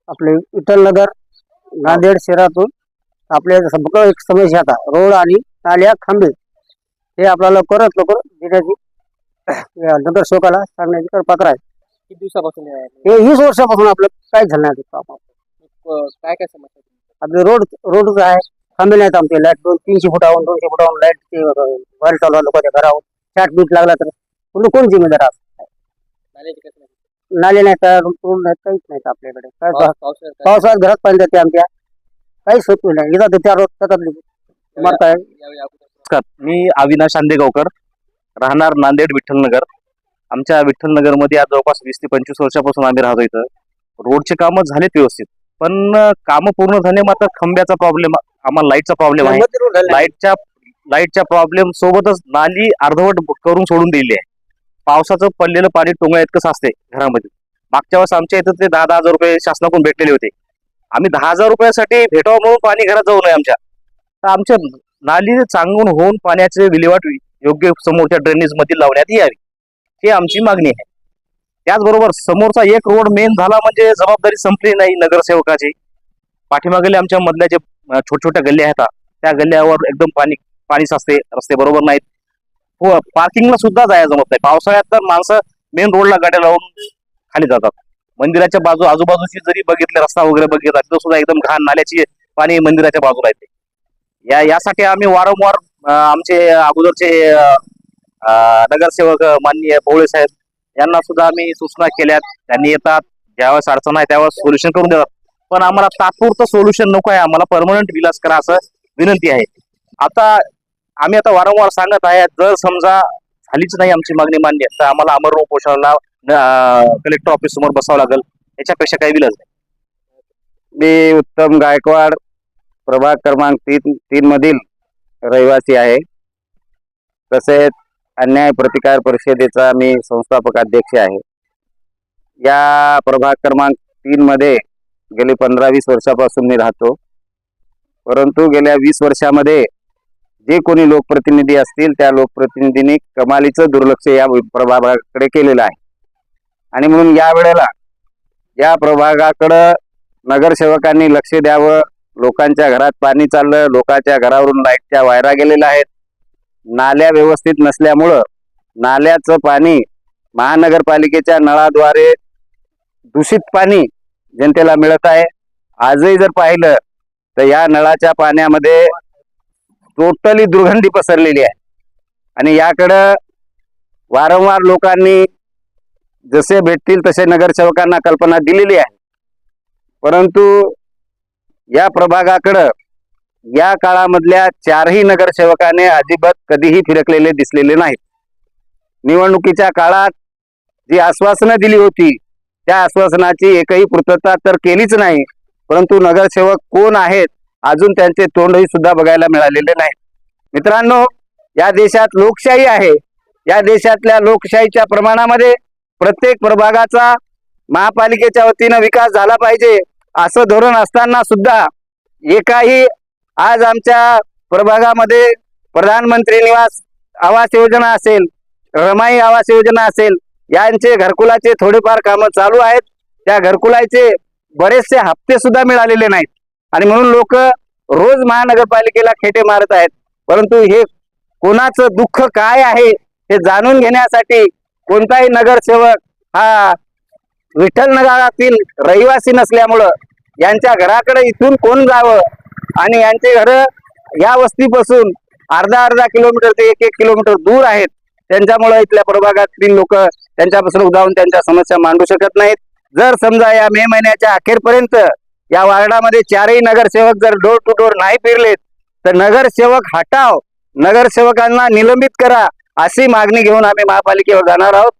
आपले विठ्ठलनगर नांदेड शहरातून आपल्या सगळं एक समस्या आता रोड आणि नाल्या खांबे हे आपल्याला लवकरात लवकर देण्याची या नगरसेवकाला सांगण्याची पत्र आहे. किती दिवसापासून हे आहे? हे 20 वर्षापासून आपलं काय झालं नाही काम. काय काय समस्या आहे? आपले रोड आहे, खांबे नाहीत आमचे. लाईट 300 फुटावरून 200 फुटावरून लाईट वायर चालू लोकांच्या घरावर शॉर्ट बीट लागला तर कोण जिम्मेदार असतात? नाल्याची कसं नाही? नाले नाही तर रोड नाही, काहीच नाही आपल्याकडे. काय पावसाळ्यात काय? पावसाळ्यात घरात पाणी जाते आमच्या, काहीच होत नाही. येतात त्या रोड त्यातली मारताय. यावेळी अगोदर मी अविनाश आंदेगावकर, राहणार नांदेड विठ्ठलनगर. आमच्या विठ्ठलनगरमध्ये आज जवळपास 20 ते 25 वर्षापासून आम्ही राहतो. इथं रोडचे कामं झालेत व्यवस्थित, पण कामं पूर्ण झाले मात्र खंब्याचा प्रॉब्लेम, आम्हाला लाईटचा प्रॉब्लेम आहे. लाईटच्या प्रॉब्लेम सोबतच नाली अर्धवट करून सोडून दिली आहे. पावसाचं पडलेलं पाणी टोंगळ्या इतकंच असते घरामध्ये. मागच्या वेळेस आमच्या इथं ते 10,000 रुपये शासनाकडून भेटलेले होते. आम्ही 10,000 रुपयासाठी भेटावं म्हणून पाणी घरात जाऊ नये आमच्या. तर आमच्या नाली चांगून होऊन पाण्याचे विल्हेवाट योग्य समोरच्या ड्रेनेज मध्ये लावण्यात यावी, ही आमची मागणी आहे. त्याचबरोबर समोरचा एक रोड मेन झाला म्हणजे जबाबदारी संपली नाही नगरसेवकाची. पाठीमागेले आमच्या मधल्या जे छोट्या गल्ल्या आहेत त्या गल्ल्यावर एकदम पाणी साचते, रस्ते बरोबर नाहीत. पार्किंगला सुद्धा जायला जमत नाही. पावसाळ्यात तर माणसं मेन रोडला गाड्या लावून खाली जातात. मंदिराच्या आजूबाजूची जरी बघितले रस्ता वगैरे बघितला तिथं सुद्धा एकदम घाण नाल्याची पाणी मंदिराच्या बाजूला येते. यासाठी आम्ही वारंवार आमचे अगोदरचे नगरसेवक माननीय भोळे साहेब यांना सुद्धा आम्ही सूचना केल्यात. त्यांनी येतात, ज्यावेळेस अडचण आहे त्यावेळेस सोल्युशन करून देतात. पण आम्हाला तात्पुरतं सोल्युशन नको आहे, आम्हाला परमनंट विलास करा असं विनंती आहे. आता आम्ही वारंवार सांगत आहे, जर समजा झालीच नाही आमची मागणी मान्य तर आम्हाला अमर उपोषणाला कलेक्टर ऑफिस समोर बसावं लागेल. याच्यापेक्षा काही विलास नाही. मी उत्तम गायकवाड, प्रभाग क्रमांक 3 मधील रहिवासी आहे. तसेच अन्याय प्रतिकार परिषदेचा मी संस्थापक अध्यक्ष आहे. या प्रभाग क्रमांक 3 मध्ये गेली 15-20 वर्षापासून मी राहतो. परंतु गेल्या 20 वर्षामध्ये जे कोणी लोकप्रतिनिधी असतील त्या लोकप्रतिनिधींनी कमालीचं दुर्लक्ष या प्रभागाकडे केलेलं आहे. आणि म्हणून या वेळेला या प्रभागाकडं नगरसेवकांनी लक्ष द्यावं. लोकांच्या घरात पाणी चाललं, लोकांच्या घरावरून लाईटच्या वायरा गेलेल्या आहेत. नाल्या व्यवस्थित नसल्यामुळं नाल्याचं पाणी महानगरपालिकेच्या नळाद्वारे दूषित पाणी जनतेला मिळत आहे. आजही जर पाहिलं तर या नळाच्या पाण्यामध्ये टोटली दुर्गंधी पसरलेली आहे. आणि याकडं वारंवार लोकांनी जसे भेटतील तसे नगरसेवकांना कल्पना दिलेली आहे. परंतु या प्रभागाकडं या काळामधल्या 4ही नगरसेवकाने अजिबात कधीही फिरकलेले दिसलेले नाहीत. निवडणुकीच्या काळात जी आश्वासनं दिली होती त्या आश्वासनाची एकही पूर्तता तर केलीच नाही. परंतु नगरसेवक कोण आहेत अजून त्यांचे तोंडही सुद्धा बघायला मिळालेले नाहीत. मित्रांनो, या देशात लोकशाही आहे. या देशातल्या लोकशाहीच्या प्रमाणामध्ये प्रत्येक प्रभागाचा महापालिकेच्या वतीनं विकास झाला पाहिजे असं धोरण असताना सुद्धा एकाही आज आमच्या प्रभागामध्ये प्रधानमंत्री निवास आवास योजना असेल, रमाई आवास योजना असेल, यांचे घरकुलाचे थोडेफार कामं चालू आहेत. त्या घरकुलाचे बरेचसे हप्ते सुद्धा मिळालेले नाहीत. आणि म्हणून लोक रोज महानगरपालिकेला खेटे मारत आहेत. परंतु हे कोणाचं दुःख काय आहे हे जाणून घेण्यासाठी कोणताही नगरसेवक हा विठ्ठलनगरातील रहिवासी नसल्यामुळं यांच्या घराकडे इथून कोण जावं आणि यांचे घर या वस्तीपासून अर्धा किलोमीटर ते 1 किलोमीटर दूर आहेत. त्यांच्यामुळे इथल्या प्रभागातील लोक त्यांच्यापासून जाऊन त्यांच्या समस्या मांडू शकत नाहीत. जर समजा या मे महिन्याच्या अखेरपर्यंत या वार्डामध्ये 4ही नगरसेवक जर डोर टू डोर नाही फिरलेत तर नगरसेवक हटाव, नगरसेवकांना निलंबित करा अशी मागणी घेऊन आम्ही महापालिकेवर जाणार आहोत.